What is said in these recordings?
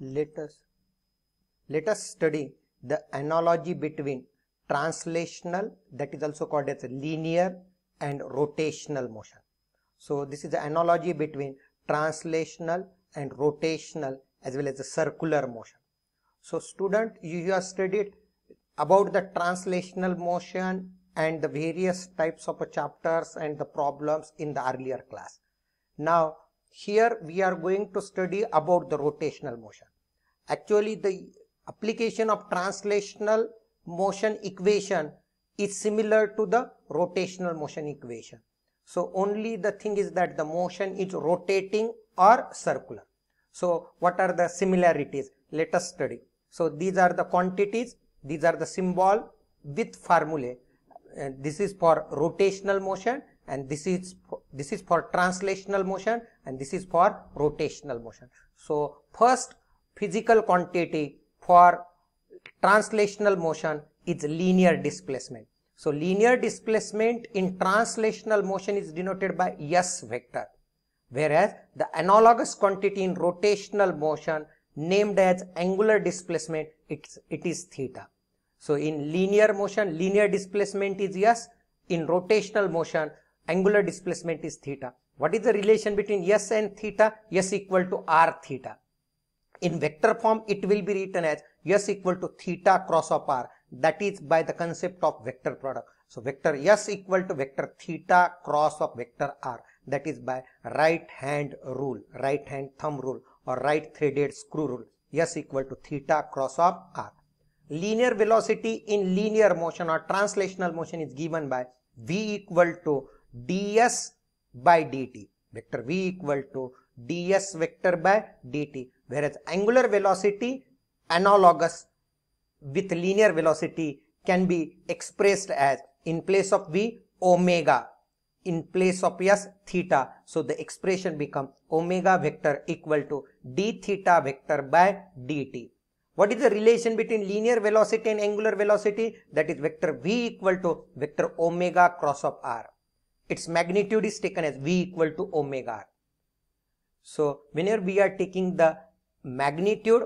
Let us study the analogy between translational, that is also called as linear, and rotational motion. So this is the analogy between translational and rotational as well as the circular motion. So student, you have studied about the translational motion and the various types of chapters and the problems in the earlier class. Now here we are going to study about the rotational motion. Actually, the application of translational motion equation is similar to the rotational motion equation. So only the thing is that the motion is rotating or circular. So what are the similarities? Let us study. So these are the quantities, these are the symbol with formulae. And this is for rotational motion, and this is for translational motion, and this is for rotational motion. So first physical quantity for translational motion is linear displacement. So linear displacement in translational motion is denoted by S vector, whereas the analogous quantity in rotational motion named as angular displacement, it is theta. So in linear motion, linear displacement is S. In rotational motion, angular displacement is theta. What is the relation between S and theta? S equal to R theta. In vector form, it will be written as S equal to theta cross of R. That is by the concept of vector product. So vector S equal to vector theta cross of vector R. That is by right hand rule, right hand thumb rule, or right threaded screw rule. S equal to theta cross of R. Linear velocity in linear motion or translational motion is given by V equal to ds by dt. Vector V equal to ds vector by dt. Whereas angular velocity analogous with linear velocity can be expressed as, in place of V, omega, in place of S, theta. So the expression becomes omega vector equal to d theta vector by dt. What is the relation between linear velocity and angular velocity? That is vector V equal to vector omega cross of R. Its magnitude is taken as V equal to omega R. So whenever we are taking the magnitude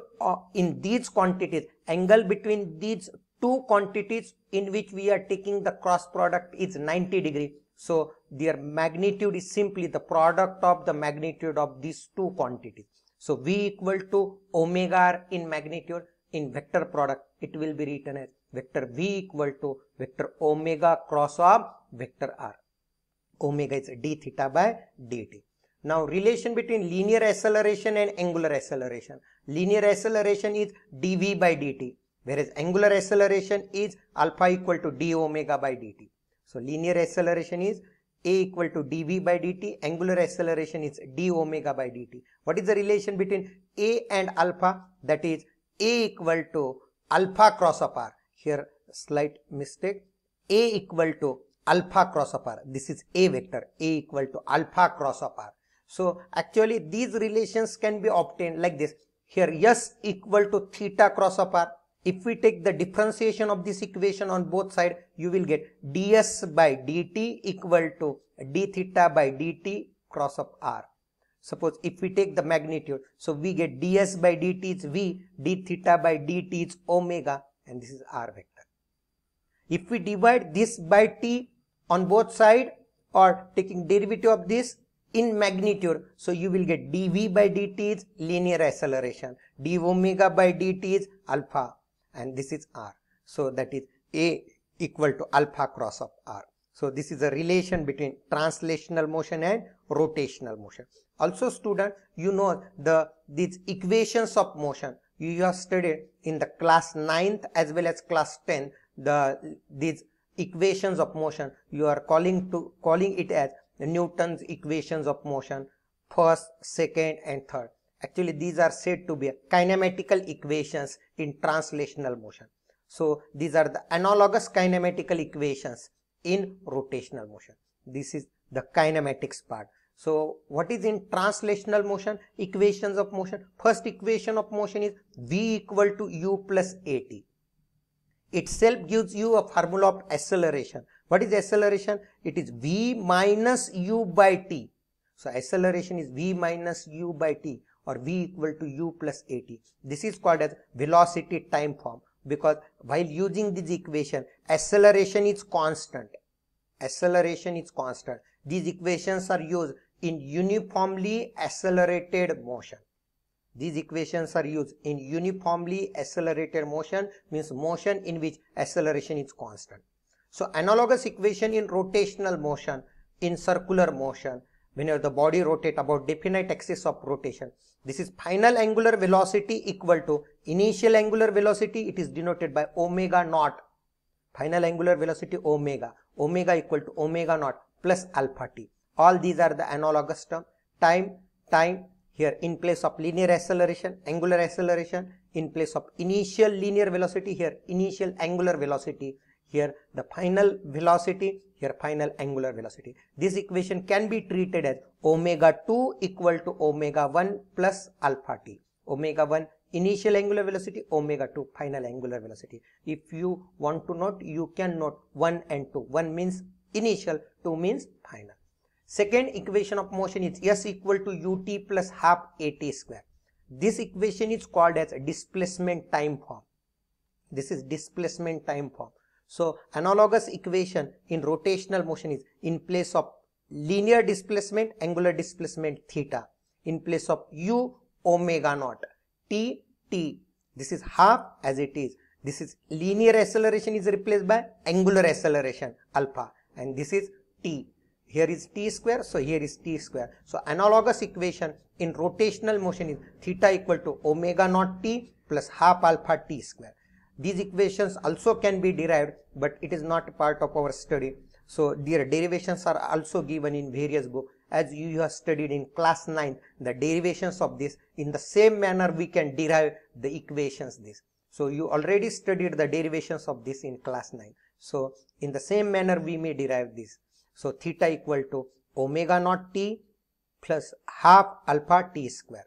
in these quantities, angle between these two quantities in which we are taking the cross product is 90 degree. So their magnitude is simply the product of the magnitude of these two quantities. So V equal to omega R in magnitude. In vector product, it will be written as vector V equal to vector omega cross of vector R. Omega is d theta by dt. Now relation between linear acceleration and angular acceleration. Linear acceleration is dv by dt, whereas angular acceleration is alpha equal to d omega by dt. So linear acceleration is a equal to dv by dt, angular acceleration is d omega by dt. What is the relation between a and alpha? That is a equal to alpha cross of r. Here slight mistake. A equal to alpha cross of r. This is a vector. A equal to alpha cross of r. So actually these relations can be obtained like this. Here S equal to theta cross of r. If we take the differentiation of this equation on both sides, you will get ds by dt equal to d theta by dt cross of r. Suppose if we take the magnitude, so we get ds by dt is v, d theta by dt is omega, and this is r vector. If we divide this by t on both sides or taking derivative of this in magnitude, so you will get dv by dt is linear acceleration, d omega by dt is alpha, and this is r. So that is a equal to alpha cross of r. So this is a relation between translational motion and rotational motion. Also student, you know these equations of motion you have studied in the class 9th as well as class 10. These equations of motion you are calling it as Newton's equations of motion, first, second and third. Actually these are said to be kinematical equations in translational motion. So these are the analogous kinematical equations in rotational motion. This is the kinematics part. So what is in translational motion? Equations of motion. First equation of motion is V equal to u plus at. Itself gives you a formula of acceleration. What is acceleration? It is v minus u by t. So acceleration is v minus u by t. or v equal to u plus at. This is called as velocity time form, because while using this equation, acceleration is constant. Acceleration is constant. These equations are used in uniformly accelerated motion. These equations are used in uniformly accelerated motion, means motion in which acceleration is constant. So analogous equation in rotational motion, in circular motion, whenever the body rotates about definite axis of rotation, this is final angular velocity equal to initial angular velocity. It is denoted by omega naught. Final angular velocity omega equal to omega naught plus alpha t. All these are the analogous term. Time here in place of linear acceleration, angular acceleration, in place of initial linear velocity, here initial angular velocity, here the final velocity, here final angular velocity. This equation can be treated as omega 2 equal to omega 1 plus alpha t. Omega 1 initial angular velocity, omega 2 final angular velocity. If you want to note, you can note 1 and 2. 1 means initial, 2 means final. Second equation of motion is s equal to ut plus half at square. This equation is called as displacement time form. This is displacement time form. So analogous equation in rotational motion is in place of linear displacement, angular displacement theta, in place of u omega naught, t. This is half as it is. This is linear acceleration is replaced by angular acceleration alpha, and this is t. Here is t square, so here is t square. So analogous equation in rotational motion is theta equal to omega naught t plus half alpha t square. These equations also can be derived, but it is not part of our study. So their derivations are also given in various books. As you have studied in class 9, the derivations of this, in the same manner we can derive the equations this. So you already studied the derivations of this in class 9. So in the same manner we may derive this. So theta equal to omega naught t plus half alpha t square.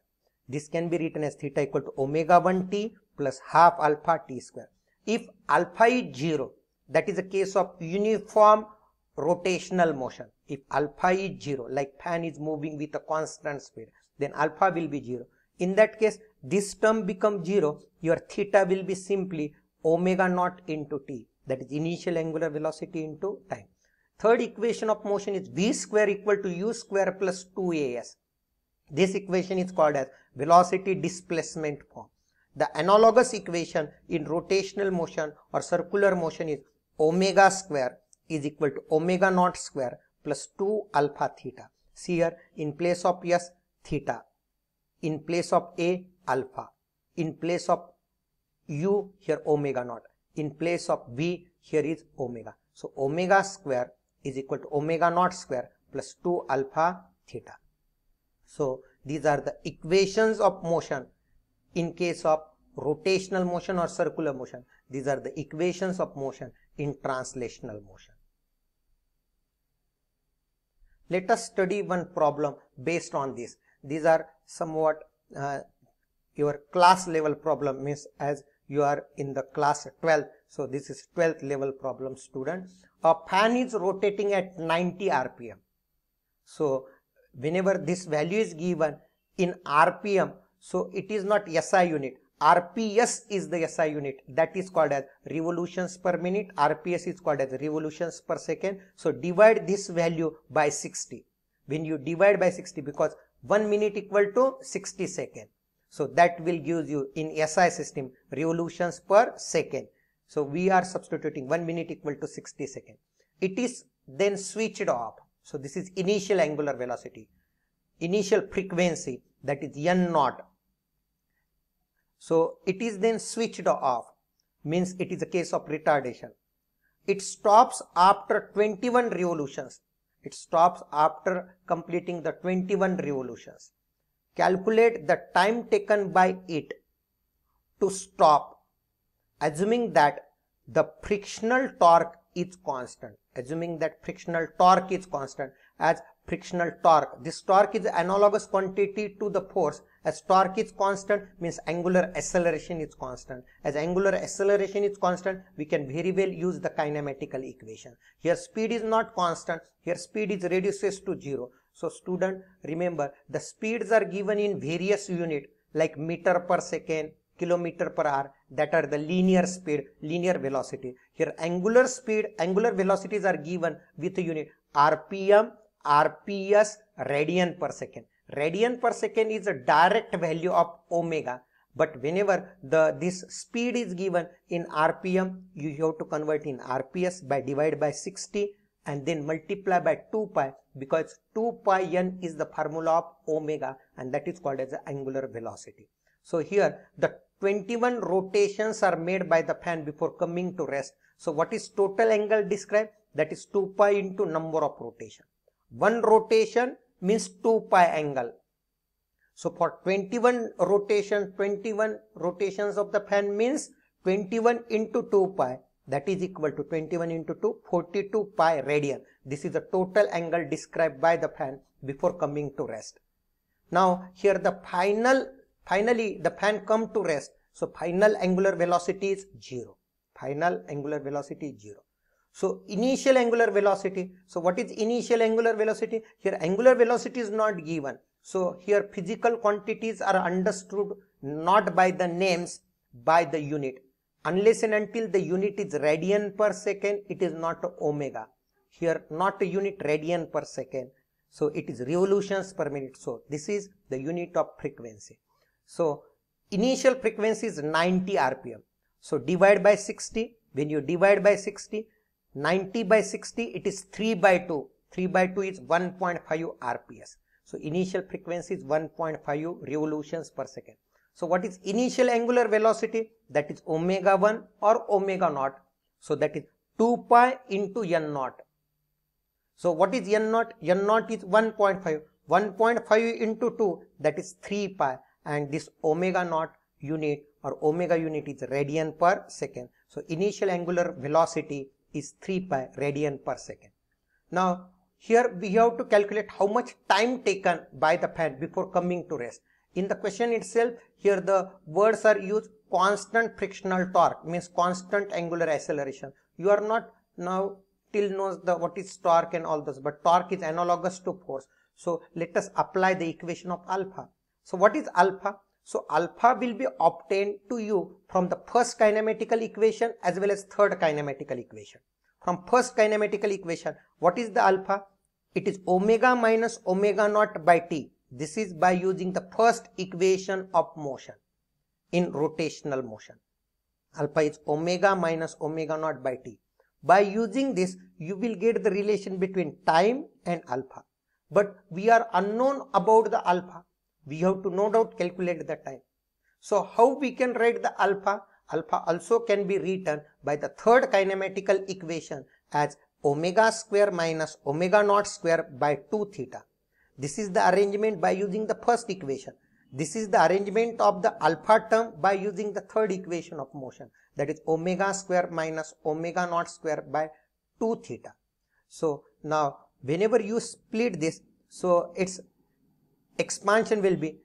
This can be written as theta equal to omega 1 t plus half alpha t square. If alpha is 0, that is a case of uniform rotational motion. If alpha is 0, like fan is moving with a constant speed, then alpha will be 0. In that case, this term becomes 0. Your theta will be simply omega naught into t, that is initial angular velocity into time. Third equation of motion is v square equal to u square plus 2as. This equation is called as velocity displacement form. The analogous equation in rotational motion or circular motion is omega square is equal to omega naught square plus 2 alpha theta. See here, in place of s, theta, in place of a, alpha, in place of u, here omega naught, in place of v, here is omega. So omega square is equal to omega naught square plus 2 alpha theta. So these are the equations of motion in case of rotational motion or circular motion. These are the equations of motion in translational motion. Let us study one problem based on this. These are somewhat your class level problem, means as you are in the class 12. So this is 12th level problem, student. A fan is rotating at 90 RPM. So whenever this value is given in RPM, so it is not SI unit. RPS is the SI unit, that is called as revolutions per minute. RPS is called as revolutions per second. So divide this value by 60. When you divide by 60, because 1 minute equal to 60 seconds. So that will give you in SI system revolutions per second. So we are substituting 1 minute equal to 60 seconds. It is then switched off. So this is initial angular velocity, initial frequency, that is n naught. So it is then switched off, means it is a case of retardation. It stops after 21 revolutions. It stops after completing the 21 revolutions. Calculate the time taken by it to stop, assuming that the frictional torque is constant. Assuming that frictional torque is constant. As frictional torque, this torque is analogous quantity to the force. As torque is constant, means angular acceleration is constant. As angular acceleration is constant, we can very well use the kinematical equation. Here speed is not constant, here speed is reduces to 0. So student, remember the speeds are given in various units like meter per second, kilometer per hour, that are the linear speed, linear velocity. Here angular speed, angular velocities are given with a unit RPM, RPS, radian per second. Radian per second is a direct value of omega, but whenever this speed is given in RPM, you have to convert in RPS by divide by 60 and then multiply by 2 pi, because 2 pi n is the formula of omega, and that is called as the angular velocity. So here the 21 rotations are made by the fan before coming to rest. So what is total angle described? That is 2 pi into number of rotation. One rotation means 2 pi angle. So for 21 rotations of the fan means 21 into 2 pi, that is equal to 21 into 2, 42 pi radian. This is the total angle described by the fan before coming to rest. Now here the finally the fan come to rest. So final angular velocity is 0. Final angular velocity is 0. So initial angular velocity. So what is initial angular velocity? Here angular velocity is not given. So here physical quantities are understood not by the names, by the unit. Unless and until the unit is radian per second, it is not omega. Here not a unit radian per second. So it is revolutions per minute. So this is the unit of frequency. So initial frequency is 90 RPM. So divide by 60. When you divide by 60, 90 by 60, it is 3 by 2. 3 by 2 is 1.5 RPS. So initial frequency is 1.5 revolutions per second. So what is initial angular velocity? That is omega 1 or omega naught. So that is 2 pi into n naught. So what is n naught? N naught is 1.5. 1.5 into 2, that is 3 pi. And this omega naught unit or omega unit is radian per second. So initial angular velocity is 3 pi radian per second. Now here we have to calculate how much time taken by the fan before coming to rest. In the question itself, here the words are used constant frictional torque, means constant angular acceleration. You are not now till knows what is torque and all this, but torque is analogous to force. So let us apply the equation of alpha. So what is alpha? So alpha will be obtained to you from the first kinematical equation as well as third kinematical equation. From first kinematical equation, what is the alpha? It is omega minus omega naught by t. This is by using the first equation of motion in rotational motion. Alpha is omega minus omega naught by t. By using this, you will get the relation between time and alpha. But we are unknown about the alpha. We have to no doubt calculate the time. So how we can write the alpha? Alpha also can be written by the third kinematical equation as omega square minus omega naught square by 2 theta. This is the arrangement by using the first equation. This is the arrangement of the alpha term by using the third equation of motion, that is omega square minus omega naught square by 2 theta. So now whenever you split this, so its expansion will be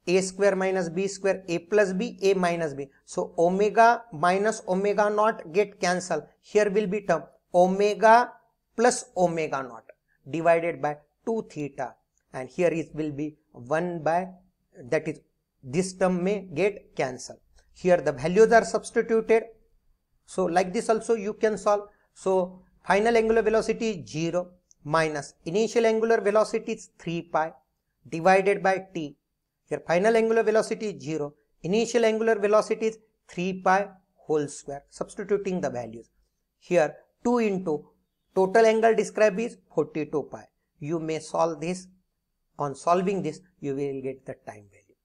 a square minus b square, a plus b, a minus b. So omega minus omega naught get cancelled. Here will be term omega plus omega naught divided by 2 theta, and here it will be 1 by, that is this term may get cancelled. Here the values are substituted. So like this also you can solve. So final angular velocity is 0 minus initial angular velocity is 3 pi divided by t. Here final angular velocity is 0. Initial angular velocity is 3 pi whole square. Substituting the values. Here 2 into total angle described is 42 pi. You may solve this. On solving this, you will get the time value.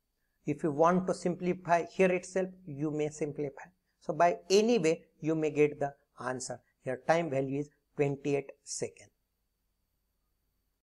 If you want to simplify here itself, you may simplify. So by any way, you may get the answer. Here time value is 28 seconds.